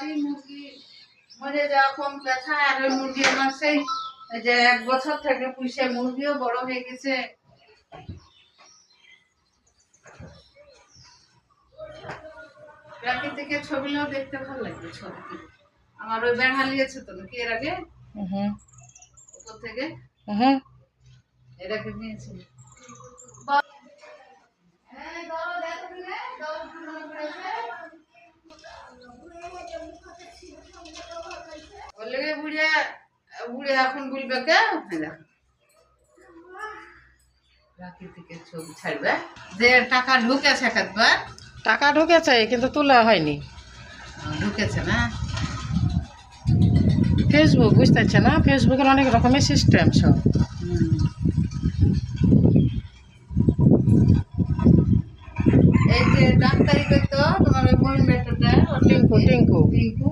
আমারই মুরগি মরে যাওয়া কম ব্যথা, আর ওই মুরগি আমার সেই যে 1 বছর থেকে পুষে মুরগিও বড় হয়ে গেছে। প্রাকৃতিকের ছবিও দেখতে ভালো লাগবে। ছবি আমার ওই ব্যাঙ হালিয়েছে তো নাকি এর আগে উপর থেকে এটাকে নিয়েছিল। বুড়িয়া বুড়িয়া এখন বলবে কে প্রাকৃতিকের ছবি ছাড়বে যে টাকা ঢুকেছে একবার। টাকা ঢুকেছে কিন্তু তোলা হয়নি। ঢুকেছে না ফেসবুক, বুঝতে পারছে না? ফেসবুকের অনেক রকমের সিস্টেম সব। এই যে ডাক্তারি করতো তোমার ওই বোন বেটাটা টিঙ্কু টিঙ্কু টিঙ্কু